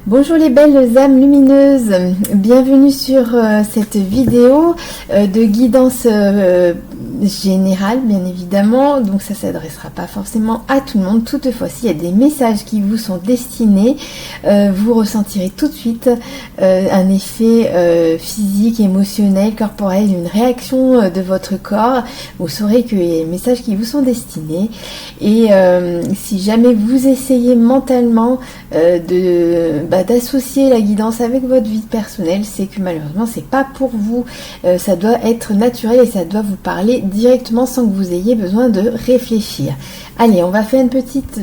Bonjour les belles âmes lumineuses, bienvenue sur cette vidéo de guidance générale bien évidemment, donc ça s'adressera pas forcément à tout le monde, toutefois s'il y a des messages qui vous sont destinés, vous ressentirez tout de suite un effet physique, émotionnel, corporel, une réaction de votre corps, vous saurez qu'il y a des messages qui vous sont destinés et si jamais vous essayez mentalement d'associer la guidance avec votre vie personnelle, c'est que malheureusement c'est pas pour vous, ça doit être naturel et ça doit vous parler directement sans que vous ayez besoin de réfléchir. Allez, on va faire une petite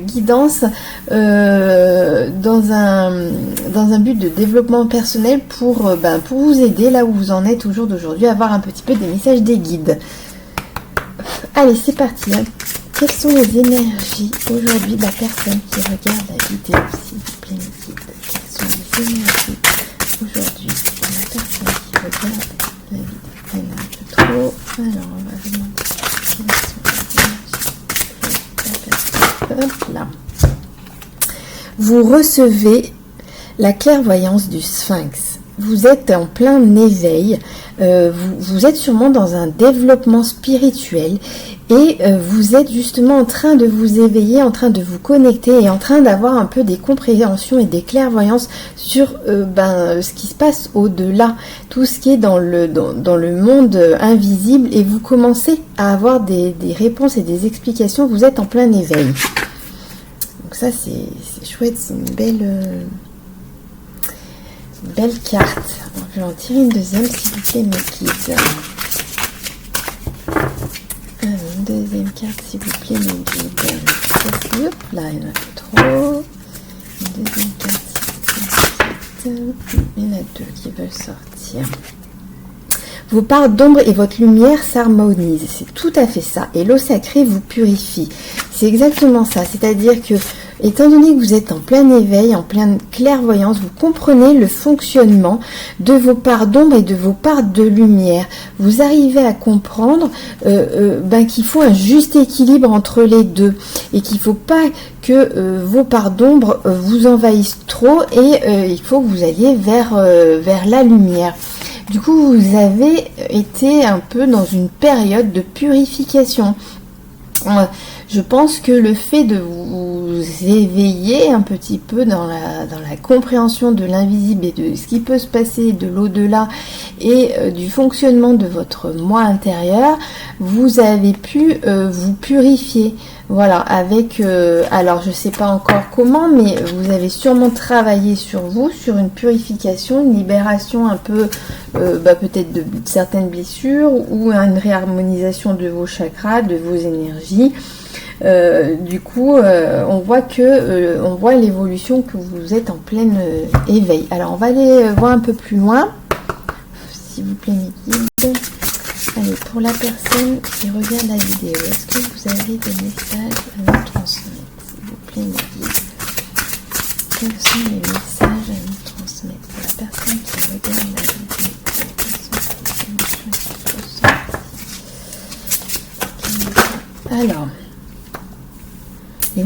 guidance dans un but de développement personnel pour vous aider là où vous en êtes au jour d'aujourd'hui, avoir un petit peu des messages des guides. Allez, c'est parti. Quelles sont les énergies aujourd'hui de la personne qui regarde la vidéo, s'il vous plaît, mes guides? Quelles sont les énergies aujourd'hui de la personne qui regarde la vidéo? Il y en a un peu trop. Alors, on va demander quelles sont les énergies de la personne. Hop là. Vous recevez la clairvoyance du Sphinx. Vous êtes en plein éveil. Vous êtes sûrement dans un développement spirituel et vous êtes justement en train de vous éveiller, en train de vous connecter et en train d'avoir un peu des compréhensions et des clairvoyances sur ce qui se passe au-delà, tout ce qui est dans le monde invisible, et vous commencez à avoir des réponses et des explications. Vous êtes en plein éveil. Donc ça c'est chouette, c'est une belle carte. Je vais en tirer une deuxième, s'il vous plaît, mes guides. Une deuxième carte, s'il vous plaît, mes guides. Hop là, il y en a plus trop. Une deuxième carte, s'il vous plaît. Il y en a deux qui veulent sortir. Vos parts d'ombre et votre lumière s'harmonisent. C'est tout à fait ça. Et l'eau sacrée vous purifie. C'est exactement ça. C'est-à-dire que, étant donné que vous êtes en plein éveil, en pleine clairvoyance, vous comprenez le fonctionnement de vos parts d'ombre et de vos parts de lumière. Vous arrivez à comprendre qu'il faut un juste équilibre entre les deux et qu'il ne faut pas que vos parts d'ombre vous envahissent trop et il faut que vous alliez vers la lumière. Du coup, vous avez été un peu dans une période de purification. Je pense que le fait de vous éveiller un petit peu dans la compréhension de l'invisible et de ce qui peut se passer de l'au-delà et du fonctionnement de votre moi intérieur, vous avez pu vous purifier. Voilà, avec, alors je sais pas encore comment, mais vous avez sûrement travaillé sur vous, sur une purification, une libération un peu, peut-être de certaines blessures ou une réharmonisation de vos chakras, de vos énergies. Du coup, on voit l'évolution que vous êtes en plein éveil. Alors, on va aller voir un peu plus loin, s'il vous plaît, mes guides. Allez, pour la personne qui regarde la vidéo, est-ce que vous avez des messages à nous transmettre, s'il vous plaît, mes guides? Quels sont les messages à nous transmettre pour la personne qui regarde la vidéo? Alors, et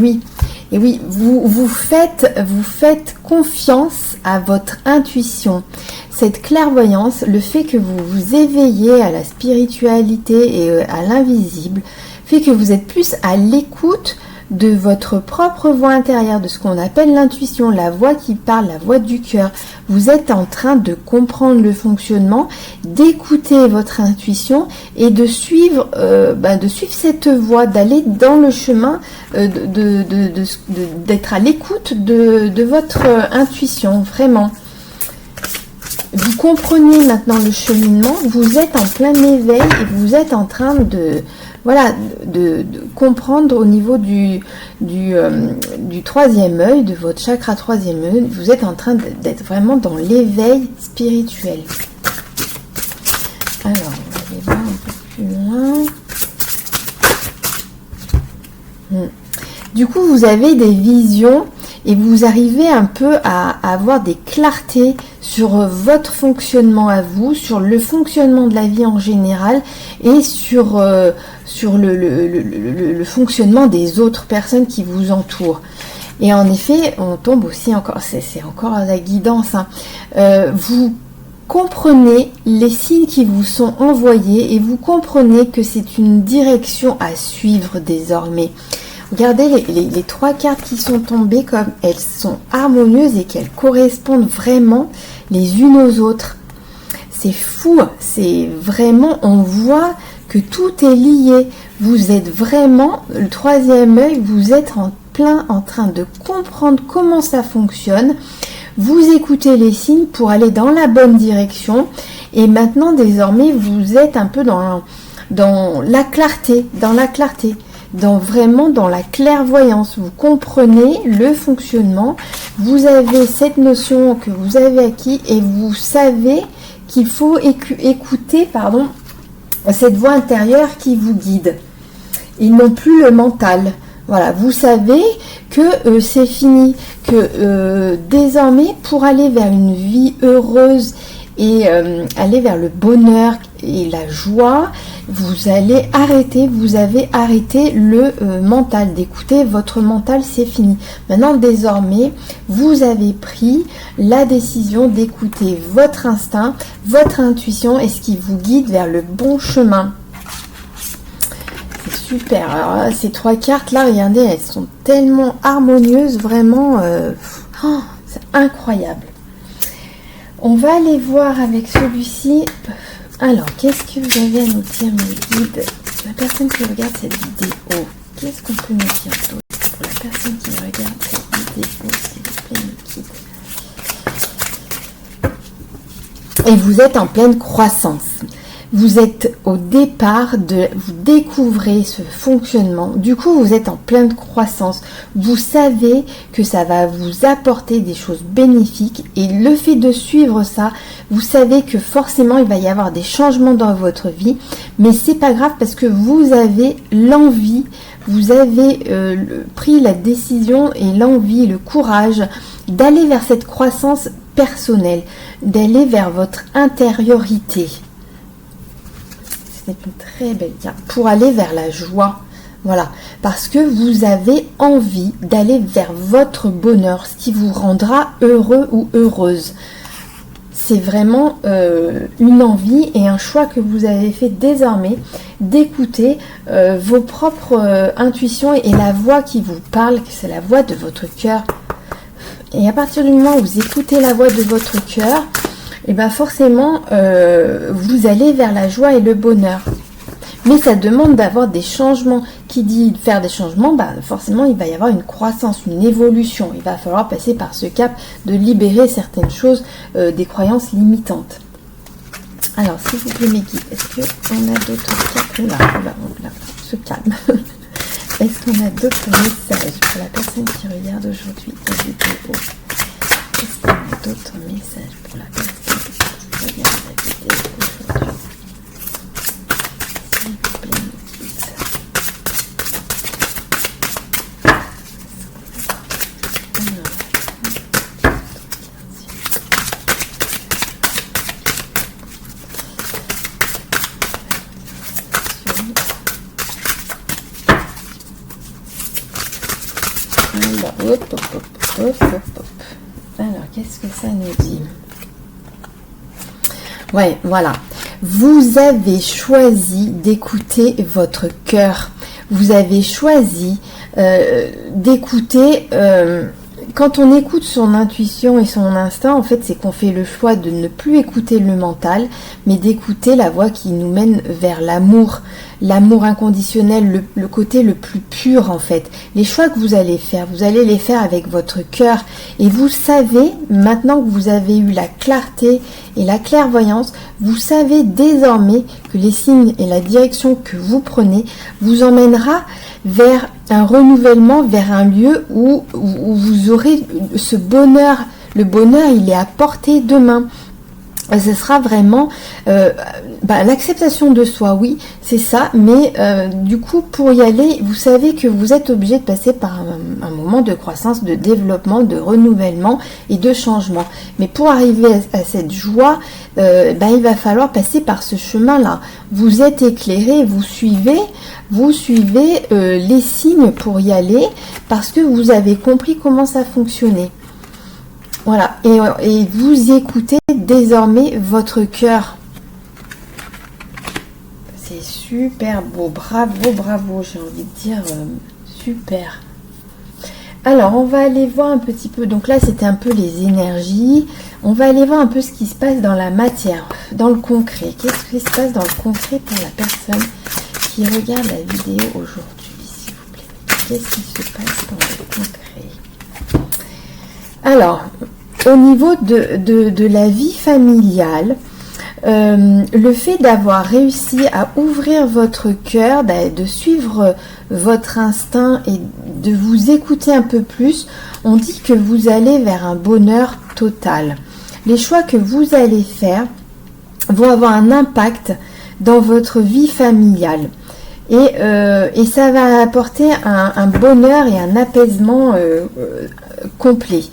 oui, vous faites confiance à votre intuition. Cette clairvoyance, le fait que vous vous éveillez à la spiritualité et à l'invisible, fait que vous êtes plus à l'écoute de votre propre voix intérieure, de ce qu'on appelle l'intuition, la voix qui parle, la voix du cœur. Vous êtes en train de comprendre le fonctionnement, d'écouter votre intuition et de suivre cette voie, d'aller dans le chemin, d'être à l'écoute de votre intuition, vraiment. Vous comprenez maintenant le cheminement, vous êtes en plein éveil et vous êtes en train de comprendre au niveau du troisième œil, de votre chakra troisième œil. Vous êtes en train d'être vraiment dans l'éveil spirituel. Alors, on va aller voir un peu plus loin. Du coup, vous avez des visions et vous arrivez un peu à avoir des clartés sur votre fonctionnement à vous, sur le fonctionnement de la vie en général et sur le fonctionnement des autres personnes qui vous entourent. Et en effet, on tombe aussi encore, c'est encore la guidance, hein. Vous comprenez les signes qui vous sont envoyés et vous comprenez que c'est une direction à suivre désormais. Regardez les 3 cartes qui sont tombées, comme elles sont harmonieuses et qu'elles correspondent vraiment les unes aux autres. C'est fou, c'est vraiment, on voit que tout est lié. Vous êtes vraiment, le 3e œil, vous êtes en train de comprendre comment ça fonctionne. Vous écoutez les signes pour aller dans la bonne direction. Et maintenant, désormais, vous êtes un peu dans la clarté, vraiment dans la clairvoyance. Vous comprenez le fonctionnement. Vous avez cette notion que vous avez acquis et vous savez qu'il faut écouter, cette voix intérieure qui vous guide. Et non plus le mental. Voilà, vous savez que c'est fini, que désormais, pour aller vers une vie heureuse et aller vers le bonheur et la joie, vous avez arrêté le mental, d'écouter votre mental, c'est fini. Maintenant, désormais, vous avez pris la décision d'écouter votre instinct, votre intuition et ce qui vous guide vers le bon chemin. Super, alors ces 3 cartes là, regardez, elles sont tellement harmonieuses, vraiment, c'est incroyable. On va aller voir avec celui-ci. Alors, qu'est-ce que vous avez à nous dire, mes guides? La personne qui regarde cette vidéo, qu'est-ce qu'on peut nous dire d'autre pour la personne qui regarde cette vidéo, s'il vous plaît, mes guides? Et vous êtes en pleine croissance. Vous êtes au départ, vous découvrez ce fonctionnement. Du coup, vous êtes en pleine croissance. Vous savez que ça va vous apporter des choses bénéfiques. Et le fait de suivre ça, vous savez que forcément, il va y avoir des changements dans votre vie. Mais c'est pas grave parce que vous avez l'envie, vous avez pris la décision et l'envie, le courage d'aller vers cette croissance personnelle, d'aller vers votre intériorité. C'est une très belle carte pour aller vers la joie. Voilà, parce que vous avez envie d'aller vers votre bonheur, ce qui vous rendra heureux ou heureuse. C'est vraiment une envie et un choix que vous avez fait désormais d'écouter vos propres intuitions et la voix qui vous parle, que c'est la voix de votre cœur. Et à partir du moment où vous écoutez la voix de votre cœur, et bien forcément, vous allez vers la joie et le bonheur. Mais ça demande d'avoir des changements. Qui dit faire des changements, forcément, il va y avoir une croissance, une évolution. Il va falloir passer par ce cap de libérer certaines choses, des croyances limitantes. Alors, s'il vous plaît, mes guides, est-ce qu'on a d'autres cartes? Là, se calme. Est-ce qu'on a d'autres messages pour la personne qui regarde aujourd'hui la vidéo? Est-ce qu'on a d'autres messages pour la personne qui regarde la vidéo aujourd'hui? S'il vous plaît, mes guides. Alors, qu'est-ce que ça nous dit? Ouais, voilà. Vous avez choisi d'écouter votre cœur. Vous avez choisi d'écouter... quand on écoute son intuition et son instinct, en fait, c'est qu'on fait le choix de ne plus écouter le mental, mais d'écouter la voix qui nous mène vers l'amour inconditionnel, le côté le plus pur, en fait. Les choix que vous allez les faire avec votre cœur. Et vous savez, maintenant que vous avez eu la clarté et la clairvoyance, vous savez désormais que les signes et la direction que vous prenez vous emmènera vers un renouvellement, vers un lieu où vous aurez ce bonheur. Le bonheur, il est à portée de main. Ce sera vraiment l'acceptation de soi, oui, c'est ça, mais du coup, pour y aller, vous savez que vous êtes obligé de passer par un moment de croissance, de développement, de renouvellement et de changement. Mais pour arriver à cette joie, il va falloir passer par ce chemin-là. Vous êtes éclairé, vous suivez les signes pour y aller, parce que vous avez compris comment ça fonctionnait. Voilà, et vous écoutez désormais votre cœur. C'est super beau, bravo, bravo, j'ai envie de dire super. Alors, on va aller voir un petit peu, donc là c'était un peu les énergies, on va aller voir un peu ce qui se passe dans la matière, dans le concret. Qu'est-ce qui se passe dans le concret pour la personne qui regarde la vidéo aujourd'hui, s'il vous plaît? Qu'est-ce qui se passe dans le concret? Alors, au niveau de la vie familiale, le fait d'avoir réussi à ouvrir votre cœur, de suivre votre instinct et de vous écouter un peu plus, on dit que vous allez vers un bonheur total. Les choix que vous allez faire vont avoir un impact dans votre vie familiale. Et ça va apporter un bonheur et un apaisement complet.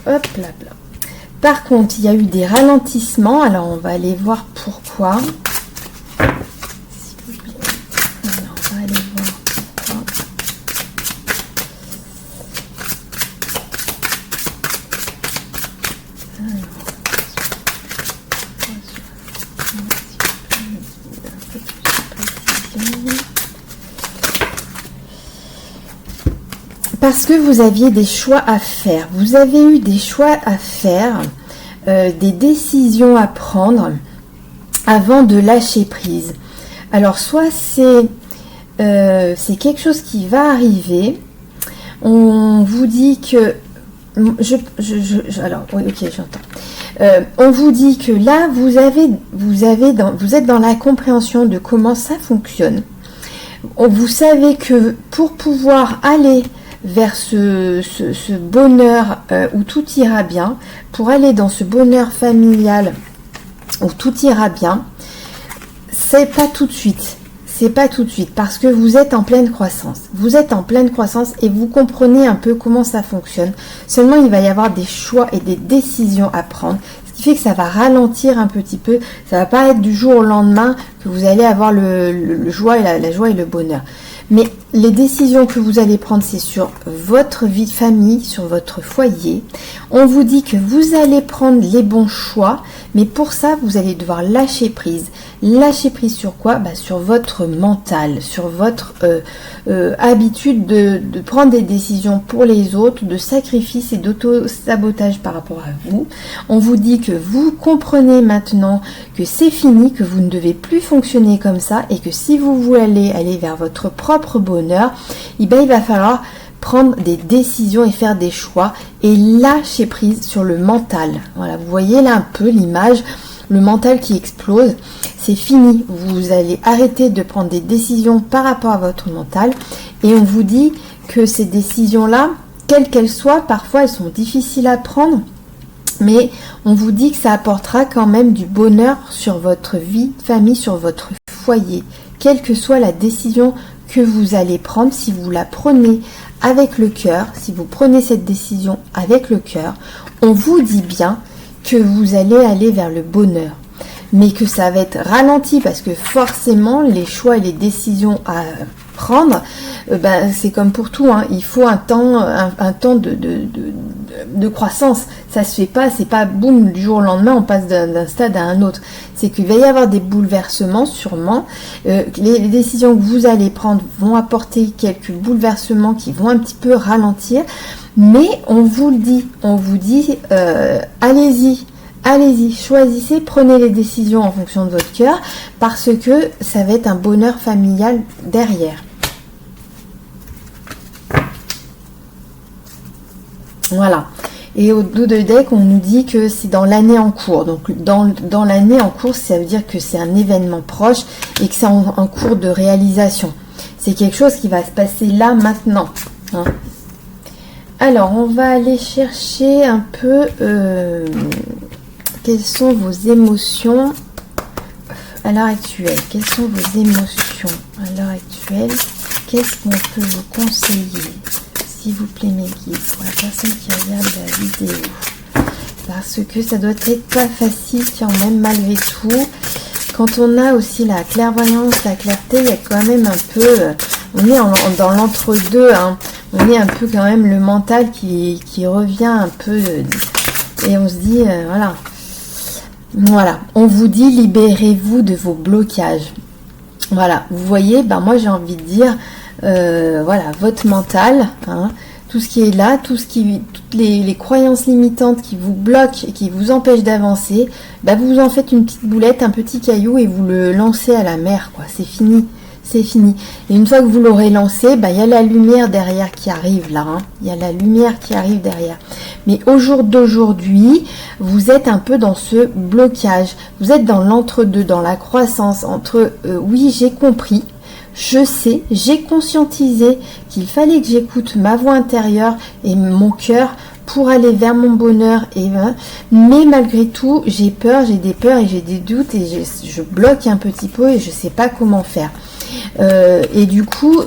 Hop là, là. Par contre, il y a eu des ralentissements. Alors, on va aller voir pourquoi. S'il vous plaît. Alors, on va aller voir pourquoi. Parce que vous aviez des choix à faire. Vous avez eu des choix à faire, des décisions à prendre avant de lâcher prise. Alors, soit c'est quelque chose qui va arriver. On vous dit que... alors, oui, ok, j'entends. On vous dit que là, vous êtes dans la compréhension de comment ça fonctionne. Vous savez que pour pouvoir aller vers ce bonheur où tout ira bien, pour aller dans ce bonheur familial où tout ira bien, c'est pas tout de suite. C'est pas tout de suite parce que vous êtes en pleine croissance. Vous êtes en pleine croissance et vous comprenez un peu comment ça fonctionne. Seulement, il va y avoir des choix et des décisions à prendre. Ce qui fait que ça va ralentir un petit peu. Ça va pas être du jour au lendemain que vous allez avoir la joie et le bonheur. Mais les décisions que vous allez prendre, c'est sur votre vie de famille, sur votre foyer. On vous dit que vous allez prendre les bons choix, mais pour ça, vous allez devoir lâcher prise. Lâcher prise sur quoi? Sur votre mental, sur votre habitude de prendre des décisions pour les autres, de sacrifice et d'auto-sabotage par rapport à vous. On vous dit que vous comprenez maintenant que c'est fini, que vous ne devez plus fonctionner comme ça et que si vous voulez aller vers votre propre bonheur, il va falloir prendre des décisions et faire des choix et lâcher prise sur le mental. Voilà, vous voyez là un peu l'image, le mental qui explose. C'est fini, vous allez arrêter de prendre des décisions par rapport à votre mental et on vous dit que ces décisions-là, quelles qu'elles soient, parfois elles sont difficiles à prendre, mais on vous dit que ça apportera quand même du bonheur sur votre vie de famille, sur votre foyer, quelle que soit la décision que vous allez prendre. Si vous la prenez avec le cœur, si vous prenez cette décision avec le cœur, on vous dit bien que vous allez aller vers le bonheur, mais que ça va être ralenti parce que forcément les choix et les décisions à prendre, c'est comme pour tout, hein, il faut un temps de croissance. Ça se fait pas, c'est pas boum du jour au lendemain on passe d'un stade à un autre. C'est qu'il va y avoir des bouleversements sûrement. Les décisions que vous allez prendre vont apporter quelques bouleversements qui vont un petit peu ralentir, mais on vous le dit, allez-y, choisissez, prenez les décisions en fonction de votre cœur parce que ça va être un bonheur familial derrière. Voilà. Et au dos de deck, on nous dit que c'est dans l'année en cours. Donc, dans l'année en cours, ça veut dire que c'est un événement proche et que c'est en cours de réalisation. C'est quelque chose qui va se passer là, maintenant. Hein. Alors, on va aller chercher un peu... quelles sont vos émotions à l'heure actuelle? Quelles sont vos émotions à l'heure actuelle? Qu'est-ce qu'on peut vous conseiller? S'il vous plaît, mes guides, pour la personne qui regarde la vidéo. Parce que ça doit être pas facile quand même, malgré tout. Quand on a aussi la clairvoyance, la clarté, il y a quand même un peu... on est dans l'entre-deux, hein. On est un peu quand même le mental qui revient un peu... et on se dit, voilà. Voilà, on vous dit, libérez-vous de vos blocages. Voilà, vous voyez, ben moi j'ai envie de dire, voilà, votre mental, hein, tout ce qui est là, toutes les croyances limitantes qui vous bloquent et qui vous empêchent d'avancer, ben vous en faites une petite boulette, un petit caillou et vous le lancez à la mer, quoi. C'est fini, c'est fini. Et une fois que vous l'aurez lancé, ben il y a la lumière derrière qui arrive là, hein. Il y a la lumière qui arrive derrière. Mais au jour d'aujourd'hui, vous êtes un peu dans ce blocage. Vous êtes dans l'entre-deux, dans la croissance entre oui, j'ai compris, je sais, j'ai conscientisé qu'il fallait que j'écoute ma voix intérieure et mon cœur pour aller vers mon bonheur. Mais malgré tout, j'ai peur, j'ai des peurs et j'ai des doutes et je bloque un petit peu et je ne sais pas comment faire. Et du coup,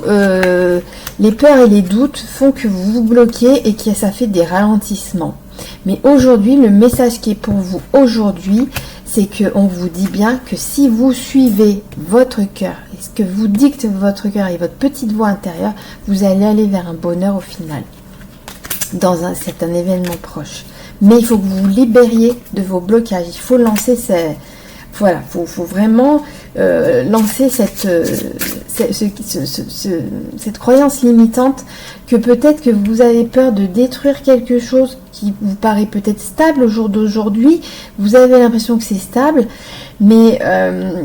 les peurs et les doutes font que vous vous bloquez et que ça fait des ralentissements. Mais aujourd'hui, le message qui est pour vous aujourd'hui, c'est qu'on vous dit bien que si vous suivez votre cœur, et ce que vous dicte votre cœur et votre petite voix intérieure, vous allez aller vers un bonheur au final. C'est un événement proche. Mais il faut que vous vous libériez de vos blocages. Il faut lancer voilà, faut vraiment lancer cette croyance limitante que peut-être que vous avez peur de détruire quelque chose qui vous paraît peut-être stable au jour d'aujourd'hui. Vous avez l'impression que c'est stable, mais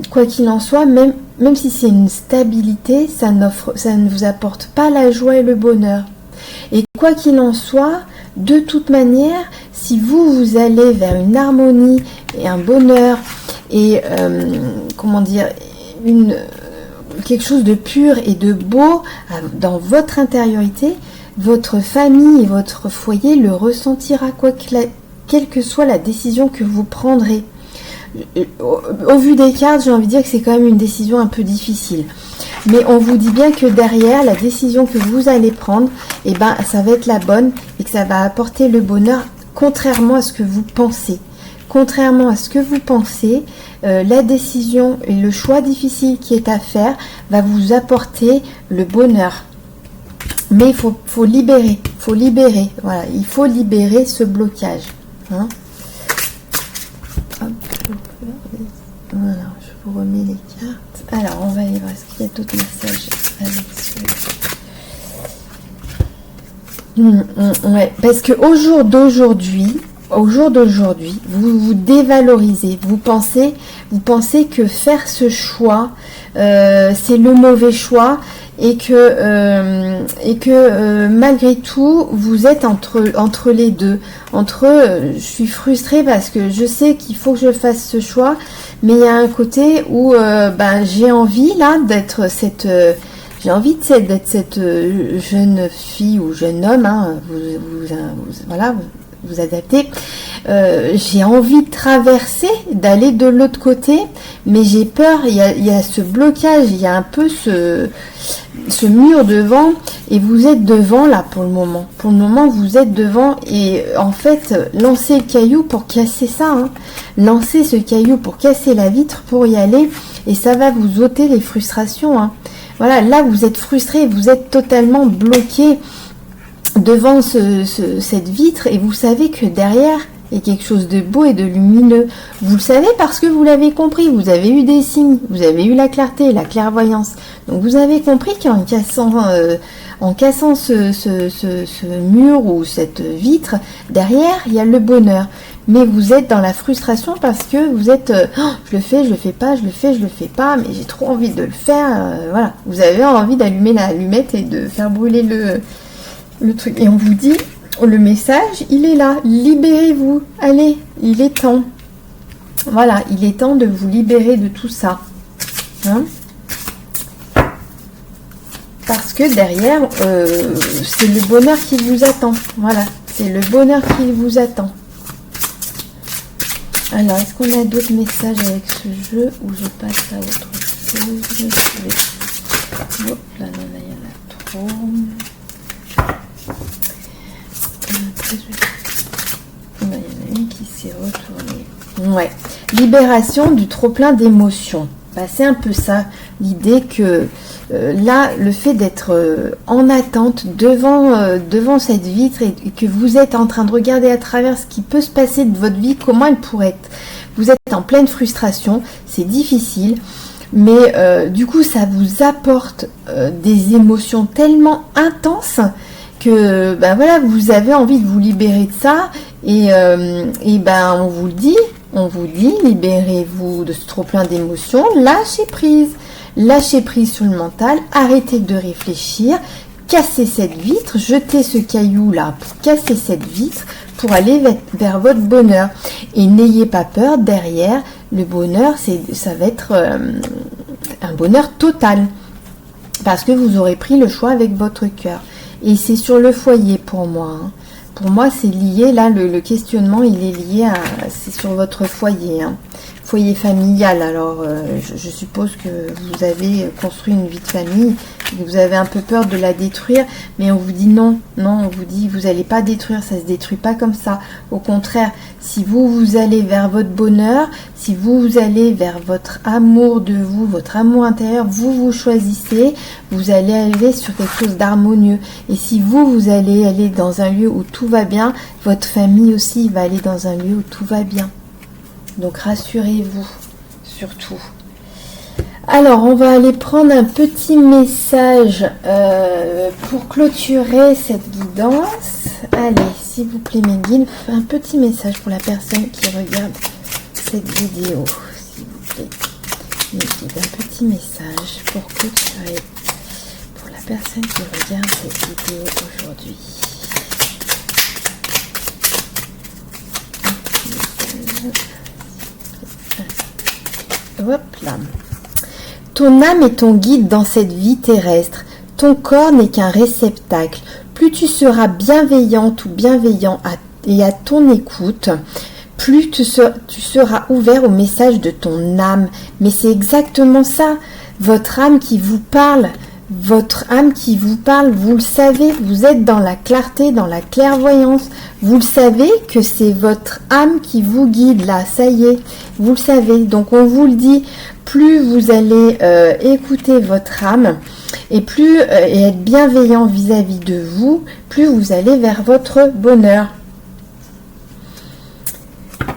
quoi qu'il en soit, même si c'est une stabilité, ça ne vous apporte pas la joie et le bonheur. Et quoi qu'il en soit, de toute manière, si vous allez vers une harmonie et un bonheur et comment dire, quelque chose de pur et de beau dans votre intériorité, votre famille et votre foyer le ressentira, quelle que soit la décision que vous prendrez. Au vu des cartes, j'ai envie de dire que c'est quand même une décision un peu difficile. Mais on vous dit bien que derrière, la décision que vous allez prendre, eh ben, ça va être la bonne et que ça va apporter le bonheur, contrairement à ce que vous pensez. Contrairement à ce que vous pensez, la décision et le choix difficile qui est à faire va vous apporter le bonheur. Mais il faut libérer, voilà, il faut libérer ce blocage. Hein. Hop, voilà, je vous remets les cartes. Alors, on va aller voir, est-ce qu'il y a d'autres messages avec ouais, parce qu'au jour d'aujourd'hui, vous vous dévalorisez. Vous pensez que faire ce choix, c'est le mauvais choix et que malgré tout, vous êtes entre les deux. Je suis frustrée parce que je sais qu'il faut que je fasse ce choix, mais il y a un côté où j'ai envie là d'être cette jeune fille ou jeune homme, hein, voilà, vous adaptez. J'ai envie de traverser, d'aller de l'autre côté, mais j'ai peur, il y a ce blocage, il y a un peu ce mur devant, et vous êtes devant là pour le moment. Pour le moment, vous êtes devant, et en fait, lancez le caillou pour casser ça, hein. Lancez ce caillou pour casser la vitre, pour y aller, et ça va vous ôter les frustrations, hein. Voilà, là vous êtes frustré, vous êtes totalement bloqué devant cette vitre, et vous savez que derrière il y a quelque chose de beau et de lumineux. Vous le savez parce que vous l'avez compris, vous avez eu des signes, vous avez eu la clarté, la clairvoyance. Donc vous avez compris qu'en cassant ce mur ou cette vitre, derrière il y a le bonheur. Mais vous êtes dans la frustration parce que vous êtes je le fais pas, mais j'ai trop envie de le faire. Voilà, vous avez envie d'allumer la allumette et de faire brûler le truc. Et on vous dit, le message, il est là. Libérez-vous. Allez, il est temps. Voilà, il est temps de vous libérer de tout ça. Hein? Parce que derrière, c'est le bonheur qui vous attend. Voilà, c'est le bonheur qui vous attend. Alors, est-ce qu'on a d'autres messages avec ce jeu ou je passe à autre chose? Hop là, non, là, il y en a trop. Il y en a une qui s'est retournée. Ouais. Libération du trop-plein d'émotions. Bah, c'est un peu ça, l'idée que là, le fait d'être en attente devant cette vitre et que vous êtes en train de regarder à travers ce qui peut se passer de votre vie, comment elle pourrait être. Vous êtes en pleine frustration, c'est difficile, mais du coup, ça vous apporte des émotions tellement intenses que ben voilà, vous avez envie de vous libérer de ça et ben on vous le dit. On vous dit, libérez-vous de ce trop-plein d'émotions, lâchez prise sur le mental, arrêtez de réfléchir, cassez cette vitre, jetez ce caillou-là pour casser cette vitre, pour aller vers votre bonheur. Et n'ayez pas peur, derrière, le bonheur, ça va être un bonheur total, parce que vous aurez pris le choix avec votre cœur. Et c'est sur le foyer pour moi, hein. Pour moi, c'est lié, là, le questionnement, il est lié c'est sur votre foyer, hein. Foyer familial. Alors, je suppose que vous avez construit une vie de famille, et que vous avez un peu peur de la détruire, mais on vous dit non, on vous dit, vous n'allez pas détruire, ça se détruit pas comme ça. Au contraire, si vous allez vers votre bonheur, si vous allez vers votre amour de vous, votre amour intérieur, vous choisissez, vous allez aller sur quelque chose d'harmonieux. Et si vous allez aller dans un lieu où tout va bien, votre famille aussi va aller dans un lieu où tout va bien. Donc rassurez-vous, surtout. Alors, on va aller prendre un petit message pour clôturer cette guidance. Allez, s'il vous plaît, mes guides, un petit message pour la personne qui regarde cette vidéo. S'il vous plaît, mes guides, un petit message pour clôturer pour la personne qui regarde cette vidéo aujourd'hui. Hop là. Ton âme est ton guide dans cette vie terrestre. Ton corps n'est qu'un réceptacle. Plus tu seras bienveillante ou bienveillant et à ton écoute, plus tu seras ouvert au message de ton âme. Mais c'est exactement ça. Votre âme qui vous parle. Votre âme qui vous parle, vous le savez, vous êtes dans la clarté, dans la clairvoyance. Vous le savez que c'est votre âme qui vous guide là, ça y est, vous le savez. Donc on vous le dit, plus vous allez écouter votre âme et plus et être bienveillant vis-à-vis de vous, plus vous allez vers votre bonheur.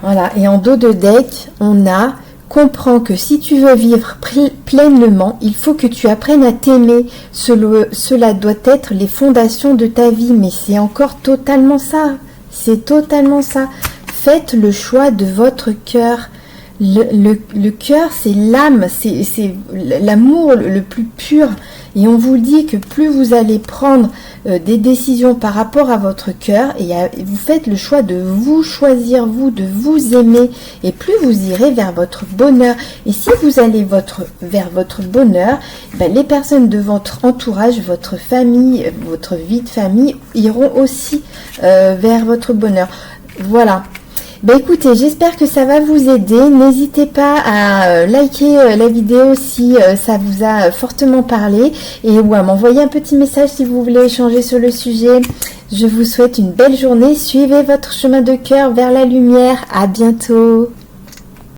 Voilà, et en dos de deck, on a... Comprends que si tu veux vivre pleinement, il faut que tu apprennes à t'aimer. Cela doit être les fondations de ta vie, mais c'est encore totalement ça. C'est totalement ça. Faites le choix de votre cœur. Le cœur, c'est l'âme, c'est l'amour le plus pur. Et on vous dit que plus vous allez prendre des décisions par rapport à votre cœur, et vous faites le choix de vous choisir, de vous aimer, et plus vous irez vers votre bonheur. Et si vous allez vers votre bonheur, ben, les personnes de votre entourage, votre famille, votre vie de famille iront aussi vers votre bonheur. Voilà. Ben écoutez, j'espère que ça va vous aider. N'hésitez pas à liker la vidéo si ça vous a fortement parlé ou à m'envoyer un petit message si vous voulez échanger sur le sujet. Je vous souhaite une belle journée. Suivez votre chemin de cœur vers la lumière. À bientôt.